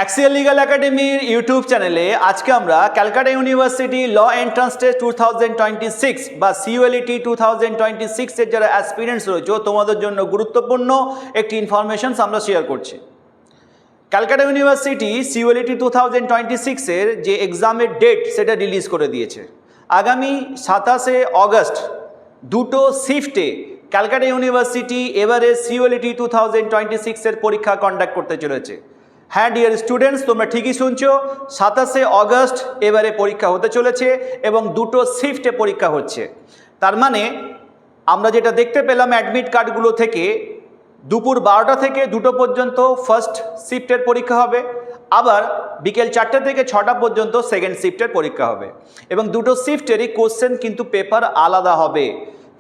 Axial legal একাডেমির YouTube চ্যানেলে আজকে আমরা Calcutta University law entrance test 2026 বা সিইউএলইটি 2026 এর যারা অ্যাসপিরেন্টস রয়েছে তোমাদের জন্য গুরুত্বপূর্ণ একটি ইনফরমেশনস আমরা শেয়ার করছি। ক্যালকাটা ইউনিভার্সিটি সিইউএলইটি 2026 এর যে এক্সামের ডেট সেটা রিলিজ করে দিয়েছে। আগামী 27শে অগস্ট দুটো শিফটে ক্যালকাটা ইউনিভার্সিটি এবারে সিইউএলইটি 2026 এর পরীক্ষা কন্ডাক্ট করতে চলেছে। হ্যাঁ ডিয়ার স্টুডেন্টস, তোমরা ঠিকই শুনছো, 27শে অগস্ট এবারে পরীক্ষা হতে চলেছে এবং দুটো শিফটে পরীক্ষা হচ্ছে। তার মানে আমরা যেটা দেখতে পেলাম অ্যাডমিট কার্ডগুলো থেকে দুপুর 12টা থেকে 2টো পর্যন্ত ফার্স্ট শিফটের পরীক্ষা হবে, আবার বিকেল 4টে থেকে 6টা পর্যন্ত সেকেন্ড শিফটের পরীক্ষা হবে এবং দুটো শিফটেরই কোশ্চেন কিন্তু পেপার আলাদা হবে।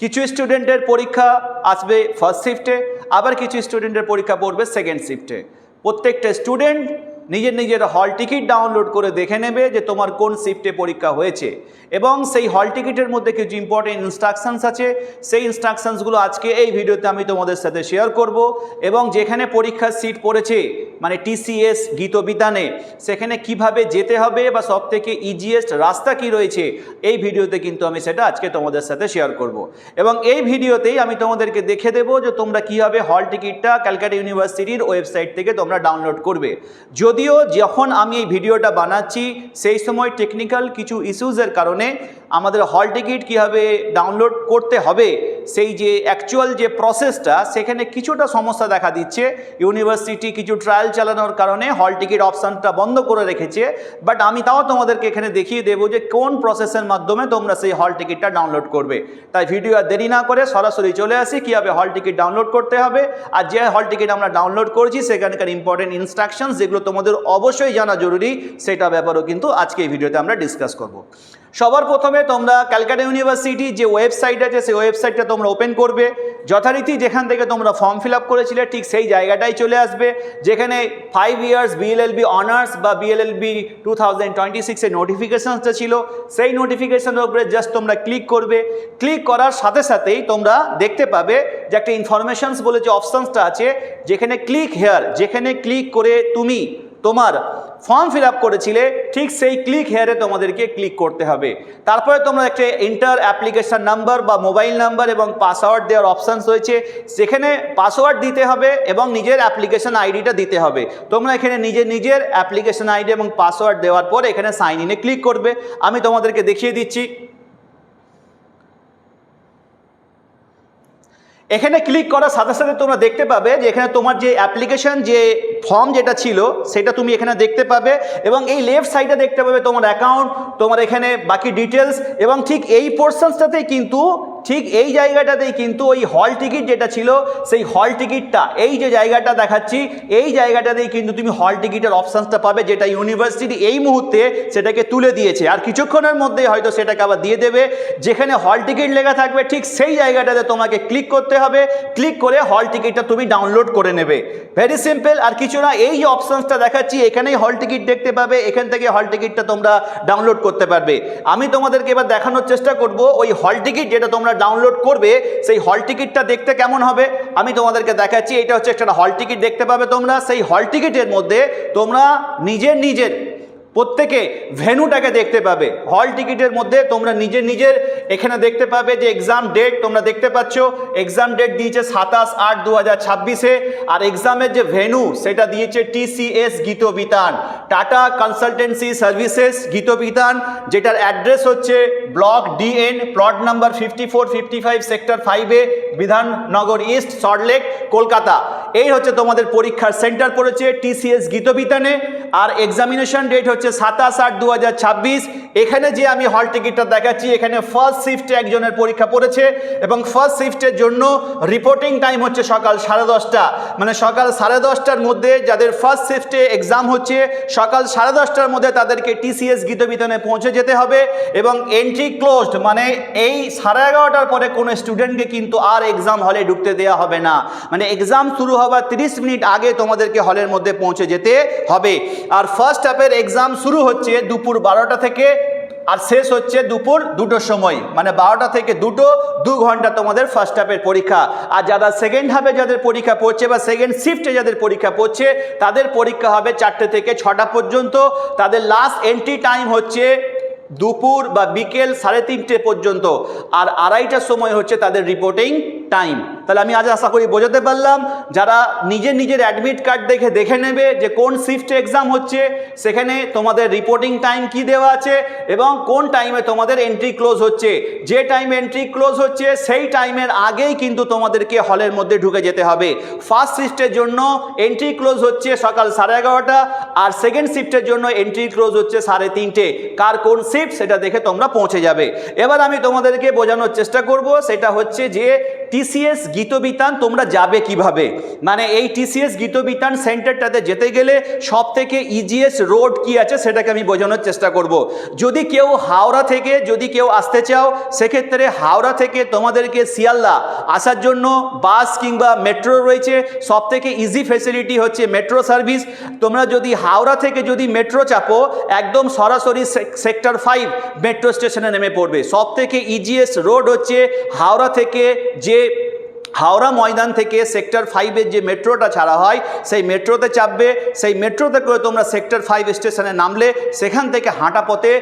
কিছু স্টুডেন্টের পরীক্ষা আসবে ফার্স্ট শিফটে, আবার কিছু স্টুডেন্টের পরীক্ষা পড়বে সেকেন্ড শিফটে। প্রত্যেকটা স্টুডেন্ট নিজের হল টিকিট ডাউনলোড করে দেখে নেবে যে তোমার কোন শিফটে পরীক্ষা হয়েছে এবং সেই হল টিকিটের মধ্যে কিছু ইম্পর্টেন্ট ইনস্ট্রাকশনস আছে, সেই ইনস্ট্রাকশনসগুলো আজকে এই ভিডিওতে আমি তোমাদের সাথে শেয়ার করব। এবং যেখানে পরীক্ষার সিট পড়েছে মানে টিসিএস গীতবিতানে, সেখানে কিভাবে যেতে হবে বা সবথেকে ইজিয়েস্ট রাস্তা কি রয়েছে এই ভিডিওতে কিন্তু আমি সেটা আজকে তোমাদের সাথে শেয়ার করব। এবং এই ভিডিওতেই আমি তোমাদেরকে দেখে দেবো যে তোমরা কীভাবে হল টিকিটটা ক্যালকাটা ইউনিভার্সিটির ওয়েবসাইট থেকে তোমরা ডাউনলোড করবে। যদিও যখন আমি এই ভিডিওটা বানাচ্ছি সেই সময় টেকনিক্যাল কিছু ইস্যুজের কারণে আমাদের হল টিকিট কীভাবে ডাউনলোড করতে হবে সেই যে অ্যাকচুয়াল যে প্রসেসটা সেখানে কিছুটা সমস্যা দেখা দিচ্ছে। ইউনিভার্সিটি কিছু ট্রায়াল চালানোর কারণে হল টিকিট অপশানটা বন্ধ করে রেখেছে, বাট আমি তাও তোমাদেরকে এখানে দেখিয়ে দেবো যে কোন প্রসেসের মাধ্যমে তোমরা সেই হল টিকিটটা ডাউনলোড করবে। তাই ভিডিও আর দেরি না করে সরাসরি চলে আসি কীভাবে হল টিকিট ডাউনলোড করতে হবে। আর যে হল টিকিট আমরা ডাউনলোড করছি সেখানকার ইম্পর্টেন্ট ইনস্ট্রাকশনস যেগুলো তোমাদের অবশ্যই জানা জরুরি সেটা ব্যাপারেও কিন্তু আজকে এই ভিডিওতে আমরা ডিসকাস করব। সবার প্রথমে তোমরা ক্যালকাটা ইউনিভার্সিটি যে ওয়েবসাইট আছে সেই ওয়েবসাইটটা তোমরা ওপেন করবে। যথারীতি যেখান থেকে তোমরা ফর্ম ফিল আপ করেছিলে ঠিক সেই জায়গাটাই চলে আসবে, যেখানে 5 ইয়ার্স বিএলএলবি অনার্স বা বিএলএলবি 2026 এর নোটিফিকেশনসটা ছিল সেই নোটিফিকেশনের উপরে জাস্ট তোমরা ক্লিক করবে। ক্লিক করার সাথে সাথেই তোমরা দেখতে পাবে যে একটা ইনফরমেশনস বলে যে অপশানসটা আছে, যেখানে ক্লিক হেয়ার, যেখানে ক্লিক করে তুমি তোমার ফর্ম ফিল আপ করেছিলে ঠিক সেই ক্লিক হেয়ারে তোমাদেরকে ক্লিক করতে হবে। তারপরে তোমরা একটা এন্টার অ্যাপ্লিকেশান নাম্বার বা মোবাইল নাম্বার এবং পাসওয়ার্ড দেওয়ার অপশানস রয়েছে, সেখানে পাসওয়ার্ড দিতে হবে এবং নিজের অ্যাপ্লিকেশান আইডিটা দিতে হবে। তোমরা এখানে নিজের অ্যাপ্লিকেশান আইডি এবং পাসওয়ার্ড দেওয়ার পর এখানে সাইন ইনে ক্লিক করবে। আমি তোমাদেরকে দেখিয়ে দিচ্ছি। এখানে ক্লিক করার সাথে সাথে তোমরা দেখতে পাবে যে এখানে তোমার যে অ্যাপ্লিকেশন যে ফর্ম যেটা ছিল সেটা তুমি এখানে দেখতে পাবে এবং এই লেফট সাইডে দেখতে পাবে তোমার অ্যাকাউন্ট, তোমার এখানে বাকি ডিটেলস এবং ঠিক এই পোর্শনসটাতেই কিন্তু ঠিক এই জায়গাটাতেই কিন্তু ওই হল টিকিট যেটা ছিল সেই হল টিকিটটা এই যে জায়গাটা দেখাচ্ছি এই জায়গাটাতেই কিন্তু তুমি হল টিকিটের অপশানসটা পাবে, যেটা ইউনিভার্সিটি এই মুহূর্তে সেটাকে তুলে দিয়েছে। আর কিছুক্ষণের মধ্যে হয়তো সেটাকে আবার দিয়ে দেবে। যেখানে হল টিকিট লেখা থাকবে ঠিক সেই জায়গাটাতে তোমাকে ক্লিক করতে হবে, ক্লিক করে হল টিকিটটা তুমি ডাউনলোড করে নেবে। ভেরি সিম্পল, আর কিছু না। এই যে অপশানসটা দেখাচ্ছি এখানেই হল টিকিট দেখতে পাবে, এখান থেকে হল টিকিটটা তোমরা ডাউনলোড করতে পারবে। আমি তোমাদেরকে এবার দেখানোর চেষ্টা করব ওই হল টিকিট যেটা তোমরা ডাউনলোড করবে সেই হল টিকিটটা দেখতে কেমন হবে আমি তোমাদেরকে দেখাচ্ছি। এটা হচ্ছে একটা হল টিকিট দেখতে পাবে তোমরা। সেই হল টিকিটের মধ্যে তোমরা নিজের প্রত্যেকে ভেন্যুটাকে দেখতে পাবে। হল টিকিটের মধ্যে তোমরা নিজের এখানে দেখতে পাবে যে এক্সাম ডেট তোমরা দেখতে পাচ্ছ। এক্সাম ডেট দিয়েছে 27/8/2026-এ আর এক্সামের যে ভেন্যু সেটা দিয়েছে TCS Gitabitan, Tata consultancy services Gitabitan, যেটার অ্যাড্রেস হচ্ছে block DN, plot number 5455 sector 5-এ, বিধাননগর ইস্ট, সল্টলেক, কলকাতা। এই হচ্ছে তোমাদের পরীক্ষার সেন্টার পড়েছে টিসিএস গীতবিতানে। আর এক্সামিনেশন ডেট হচ্ছে 27/8/2026। এখানে যে আমি হল টিকিটটা দেখাচ্ছি এখানে ফার্স্ট শিফটে একজনের পরীক্ষা পড়েছে এবং ফার্স্ট শিফটের জন্য রিপোর্টিং টাইম হচ্ছে সকাল 10:30। মানে সকাল 10:30টার মধ্যে যাদের ফার্স্ট শিফটে এক্সাম হচ্ছে সকাল 10:30টার মধ্যে তাদেরকে টিসিএস গীতবিতানে পৌঁছে যেতে হবে এবং এন্ট্রি ক্লোজড, মানে এই 11:30টার পরে কোনো স্টুডেন্টকে কিন্তু আর এক্সাম হলে ঢুকতে দেওয়া হবে না। মানে এক্সাম শুরু হওয়ার 30 মিনিট আগে তোমাদেরকে হলের মধ্যে পৌঁছে যেতে হবে। আর ফার্স্ট হাফের এক্সাম শুরু হচ্ছে দুপুর 12টা থেকে আর শেষ হচ্ছে দুপুর 2টোর সময়, মানে 12টা থেকে 2 ঘন্টা তোমাদের ফার্স্ট হাফের পরীক্ষা। আর যারা সেকেন্ড হাফে যাদের পরীক্ষা পড়ছে বা সেকেন্ড শিফটে যাদের পরীক্ষা পড়ছে তাদের পরীক্ষা হবে 4টে থেকে 6টা পর্যন্ত। তাদের লাস্ট এন্ট্রি টাইম হচ্ছে দুপুর বা বিকেল 3:30 পর্যন্ত, আর 2:30টার সময় হচ্ছে তাদের রিপোর্টিং টাইম। তাহলে আমি আজ আশা করি বোঝাতে পারলাম, যারা নিজের অ্যাডমিট কার্ড দেখে নেবে যে কোন শিফটে এক্সাম হচ্ছে, সেখানে তোমাদের রিপোর্টিং টাইম কি দেওয়া আছে এবং কোন টাইমে তোমাদের এন্ট্রি ক্লোজ হচ্ছে। যে টাইমে এন্ট্রি ক্লোজ হচ্ছে সেই টাইমের আগেই কিন্তু তোমাদেরকে হলের মধ্যে ঢুকে যেতে হবে। ফার্স্ট শিফটের জন্য এন্ট্রি ক্লোজ হচ্ছে সকাল 11:30, আর সেকেন্ড শিফটের জন্য এন্ট্রি ক্লোজ হচ্ছে 3:30। কার কোন শিফট সেটা দেখে তোমরা পৌঁছে যাবে। এবার আমি তোমাদেরকে বোঝানোর চেষ্টা করব, সেটা হচ্ছে যে টিসিএস গীতবিতান তোমরা যাবে কিভাবে। মানে এই টিসিএস গীতবিতান সেন্টারটাতে যেতে গেলে সব থেকে ইজিয়েস্ট রোড কি আছে সেটাকে আমি বোঝানোর চেষ্টা করব। যদি কেউ হাওড়া থেকে আসতে চাও, সেক্ষেত্রে হাওড়া থেকে তোমাদেরকে শিয়ালদা আসার জন্য বাস কিংবা মেট্রো রয়েছে। সব থেকে ইজি ফেসিলিটি হচ্ছে মেট্রো সার্ভিস। তোমরা যদি হাওড়া থেকে মেট্রো চাপো, একদম সরাসরি সেক্টর 5 মেট্রো স্টেশনে নেমে পড়বে। সব থেকে ইজিয়েস্ট রোড হচ্ছে হাওড়া থেকে, যে হাওড়া ময়দান থেকে সেক্টর 5-এর যে মেট্রোটা ছাড়া হয় সেই মেট্রোতে চাপবে। সেই মেট্রোতে করে তোমরা সেক্টর 5 স্টেশনে নামলে সেখান থেকে হাঁটা পথে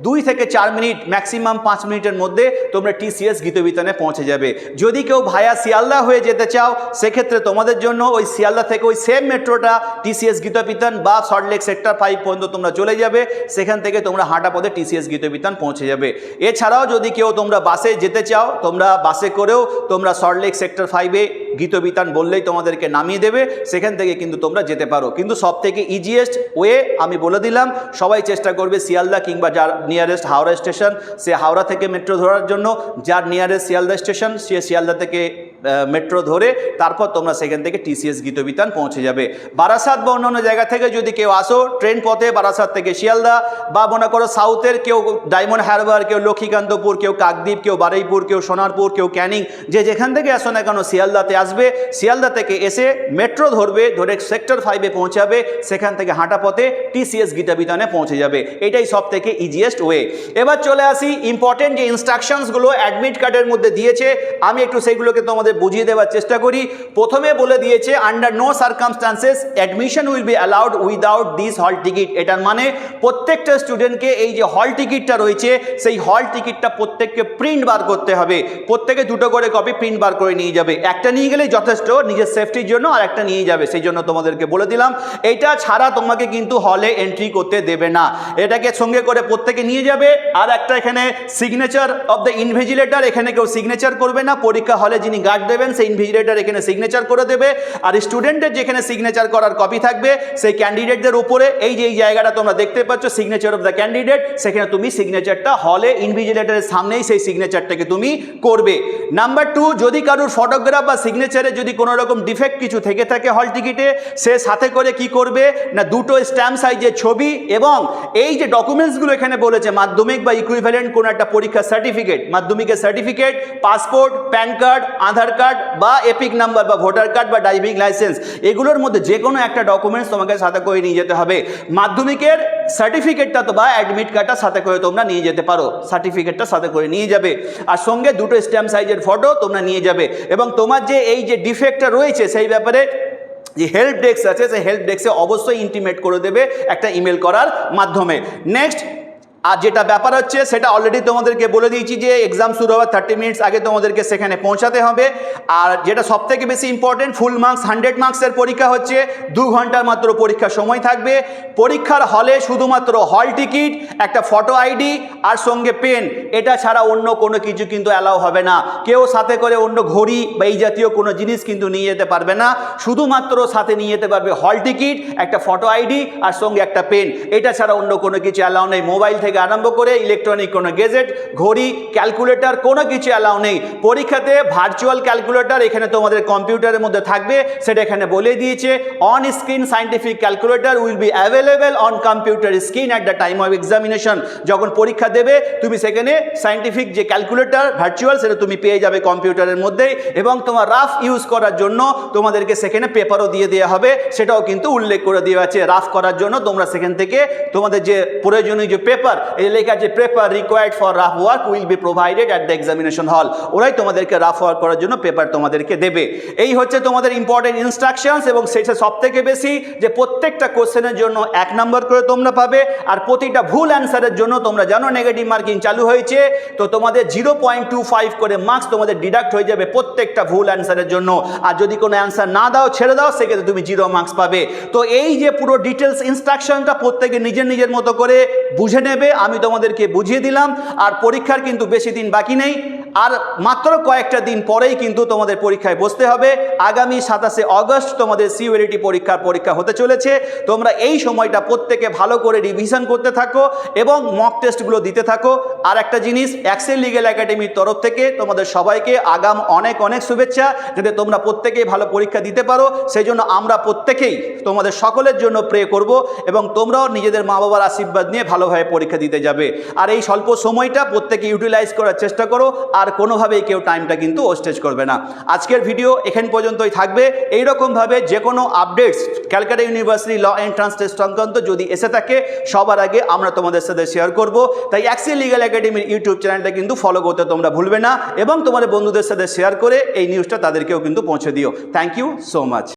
2 থেকে 4 মিনিট, ম্যাক্সিমাম 5 মিনিটের মধ্যে তোমরা টিসিএস গীতবিতানে পৌঁছে যাবে। যদি কেউ ভায়া শিয়ালদা হয়ে যেতে চাও, সেক্ষেত্রে তোমাদের জন্য ওই শিয়ালদা থেকে ওই সেম মেট্রোটা টিসিএস গীতবিতান বা সল্টলেক সেক্টর 5 পর্যন্ত তোমরা চলে যাবে। সেখান থেকে তোমরা হাঁটা পথে টিসিএস গীতবিতান পৌঁছে যাবে। এছাড়াও যদি কেউ তোমরা বাসে যেতে চাও, তোমরা বাসে করেও তোমরা সল্টলেক সেক্টর 5-এ গীতবিতান বললেই তোমাদেরকে নামিয়ে দেবে। সেখান থেকে কিন্তু তোমরা যেতে পারো। কিন্তু সব থেকে ইজিয়েস্ট ওয়ে আমি বলে দিলাম, সবাই চেষ্টা করবে শিয়ালদা কিংবা যার নিয়ারেস্ট হাওড়া স্টেশন, সে হাওড়া থেকে মেট্রো ধরার জন্য। যার নিয়ারেস্ট শিয়ালদা স্টেশন, সে শিয়ালদা থেকে মেট্রো ধরে তারপর তোমরা সেখান থেকে টিসিএস গীতবিতান পৌঁছে যাবে। বারাসাত বা অন্যান্য জায়গা থেকে যদি কেউ আসো ট্রেন পথে, বারাসাত থেকে শিয়ালদা, বা মনে করো সাউথের কেউ ডায়মন্ড হারবার, কেউ লক্ষ্মীকান্তপুর, কেউ কাকদ্বীপ, কেউ বারুইপুর, কেউ সোনারপুর, কেউ ক্যানিং, যে যেখান থেকে আসো না কেন শিয়ালদাতে আসবে। শিয়ালদা থেকে এসে মেট্রো ধরবে, ধরে সেক্টর 5-এ পৌঁছাবে। সেখান থেকে হাঁটা পথে টিসিএস গীতবিতানে পৌঁছে যাবে। এটাই সব থেকে ইজিয়েস্ট ওয়ে। এবার চলে আসি ইম্পর্টেন্ট যে ইনস্ট্রাকশনসগুলো অ্যাডমিট কার্ডের মধ্যে দিয়েছে, আমি একটু সেইগুলোকে তোমাদের বুঝিয়ে দেওয়ার চেষ্টা করি। প্রথমে বলে দিয়েছে, under no circumstances admission will be allowed without this hall ticket. এটার মানে প্রত্যেকটা স্টুডেন্টকে এই যে হল টিকিটটা রয়েছে, সেই হল টিকিটটা প্রত্যেককে প্রিন্ট বার করতে হবে। প্রত্যেকে 2টো করে কপি প্রিন্ট বার করে নিয়ে যাবে। একটা নিয়ে গেলেই যথেষ্ট নিজের সেফটির জন্য, আর একটা নিয়ে যাবে। সেই জন্য তোমাদেরকে বলে দিলাম, এটা ছাড়া তোমাকে কিন্তু হলে এন্ট্রি করতে দেবে না। এটাকে সঙ্গে করে প্রত্যেকে নিয়ে যাবে। আর একটা এখানে সিগনেচার অফ দ্য ইনভিজিলেটর, এখানে কেউ সিগনেচার করবে না। পরীক্ষা হলে যিনি গার্ড দেবেন সেই ইনভিজিলেটর এখানে সিগনেচার করে দেবে। আর স্টুডেন্টের যেখানে সিগনেচার করার কপি থাকবে, সেই ক্যান্ডিডেটদের উপরে এই যে এই জায়গাটা তোমরা দেখতে পাচ্ছ সিগনেচার অফ দ্য ক্যান্ডিডেট, সেখানে তুমি সিগনেচারটা হলে ইনভিজিলেটরের সামনেই সেই সিগনেচারটাকে তুমি করবে। নাম্বার 2, যদি কারোর ফটোগ্রাফ বা সিগনেচারে যদি কোনো রকম ডিফেক্ট কিছু থেকে থাকে হল টিকিটে, সে সাথে করে কি করবে না 2টো স্ট্যাম্প সাইজের ছবি এবং এই যে ডকুমেন্টসগুলো এখানে বলেছে, মাধ্যমিক বা ইকুইভ্যালেন্ট কোনো একটা পরীক্ষার সার্টিফিকেট, মাধ্যমিকের সার্টিফিকেট, পাসপোর্ট, প্যান কার্ড, আধার কার্ড বা এপিক নাম্বার বা ভোটার কার্ড বা ড্রাইভিং লাইসেন্স, এগুলোর মধ্যে যে কোনো একটা ডকুমেন্টস তোমাকে সাথে করে নিয়ে যেতে হবে। মাধ্যমিকের সার্টিফিকেটটা তো বা অ্যাডমিট কার্ডটা সাথে করে তোমরা নিয়ে যেতে পারো, সার্টিফিকেটটা সাথে করে নিয়ে যাবে। আর সঙ্গে 2টো স্ট্যাম্প সাইজের ফটো তোমরা নিয়ে যাবে। এবং তোমার যে এই যে ডিফেক্টটা রয়েছে সেই ব্যাপারে যে হেল্প ডেস্ক আছে, সেই হেল্প ডেস্কে অবশ্যই ইন্টিমেট করে দেবে একটা ইমেল করার মাধ্যমে। নেক্সট, আর যেটা ব্যাপার হচ্ছে সেটা অলরেডি তোমাদেরকে বলে দিয়েছি যে এক্সাম শুরু হওয়ার 30 মিনিটস আগে তোমাদেরকে সেখানে পৌঁছাতে হবে। আর যেটা সবথেকে বেশি ইম্পর্টেন্ট, ফুল মার্কস 100 মার্কসের পরীক্ষা হচ্ছে, 2 ঘন্টার মাত্র পরীক্ষার সময় থাকবে। পরীক্ষার হলে শুধুমাত্র হল টিকিট, একটা ফটো আইডি আর সঙ্গে পেন, এটা ছাড়া অন্য কোনো কিছু কিন্তু অ্যালাউ হবে না। কেউ সাথে করে অন্য ঘড়ি বা এই জাতীয় কোনো জিনিস কিন্তু নিয়ে যেতে পারবে না। শুধুমাত্র সাথে নিয়ে যেতে পারবে হল টিকিট, একটা ফটো আইডি আর সঙ্গে একটা পেন। এটা ছাড়া অন্য কোনো কিছু অ্যালাউ নেই। মোবাইল থেকে আরম্ভ করে ইলেকট্রনিক কোনো গেজেট, ঘড়ি, ক্যালকুলেটর, কোনো কিছু অ্যালাউ নেই। পরীক্ষাতে ভার্চুয়াল ক্যালকুলেটর এখানে তোমাদের কম্পিউটারের মধ্যে থাকবে, সেটা এখানে বলে দিয়েছে। On screen scientific calculator will be available on computer screen at the time of examination. যখন পরীক্ষা দেবে তুমি সেখানে সাইন্টিফিক যে ক্যালকুলেটর ভার্চুয়াল সেটা তুমি পেয়ে যাবে কম্পিউটারের মধ্যেই। এবং তোমার রাফ ইউজ করার জন্য তোমাদেরকে সেখানে পেপারও দিয়ে দেওয়া হবে, সেটাও কিন্তু উল্লেখ করে দেওয়া আছে। রাফ করার জন্য তোমরা সেখান থেকে তোমাদের যে প্রয়োজনীয় যে পেপার এই লেখা আছে paper required for rough work will be provided at the examination হল। ওরাই তোমাদেরকে রাফ ওয়ার্ক করার জন্য পেপার তোমাদেরকে দেবে। এই হচ্ছে তোমাদের ইম্পর্টেন্ট ইনস্ট্রাকশনস, এবং সেটা সব থেকে বেশি যে প্রত্যেকটা কোশ্চেনের জন্য 1 নম্বর করে তোমরা পাবে, আর প্রতিটা ভুল অ্যান্সারের জন্য তোমরা জানো নেগেটিভ মার্কিং চালু হয়েছে, তো তোমাদের 0.25 করে মার্কস তোমাদের ডিডাক্ট হয়ে যাবে প্রত্যেকটা ভুল অ্যান্সারের জন্য। আর যদি কোনো অ্যান্সার না দাও, ছেড়ে দাও, সেক্ষেত্রে তুমি 0 মার্কস পাবে। তো এই যে পুরো ডিটেলস ইনস্ট্রাকশনটা প্রত্যেকে নিজের নিজের মতো করে বুঝে নেবে, আমি তোমাদেরকে বুঝিয়ে দিলাম। আর পরীক্ষার কিন্তু বেশি দিন বাকি নেই, আর মাত্র কয়েকটা দিন পরেই কিন্তু তোমাদের পরীক্ষায় বসতে হবে। আগামী 27শে অগস্ট তোমাদের সিইউএলটি পরীক্ষা হতে চলেছে। তোমরা এই সময়টা প্রত্যেকে ভালো করে রিভিশন করতে থাকো এবং মক টেস্টগুলো দিতে থাকো। আর একটা জিনিস, এক্সেল লিগ্যাল একাডেমির তরফ থেকে তোমাদের সবাইকে আগাম অনেক অনেক শুভেচ্ছা, যাতে তোমরা প্রত্যেকেই ভালো পরীক্ষা দিতে পারো। সেই জন্য আমরা প্রত্যেকেই তোমাদের সকলের জন্য প্রে করব, এবং তোমরাও নিজেদের মা বাবার আশীর্বাদ নিয়ে ভালোভাবে পরীক্ষা দিতে যাবে। আর এই স্বল্প সময়টা প্রত্যেকে ইউটিলাইজ করার চেষ্টা করো, আর কোনোভাবেই কেউ টাইমটা কিন্তু ওয়েস্টেজ করবে না। আজকের ভিডিও এখান পর্যন্তই থাকবে। এইরকমভাবে যে কোনো updates Calcutta University law entrance test সংক্রান্ত যদি এসে থাকে, সবার আগে আমরা তোমাদের সাথে শেয়ার করব। তাই এক্সেল লিগ্যাল একাডেমির ইউটিউব চ্যানেলটা কিন্তু ফলো করতে তোমরা ভুলবে না, এবং তোমাদের বন্ধুদের সাথে শেয়ার করে এই নিউজটা তাদেরকেও কিন্তু পৌঁছে দিও। Thank you so much.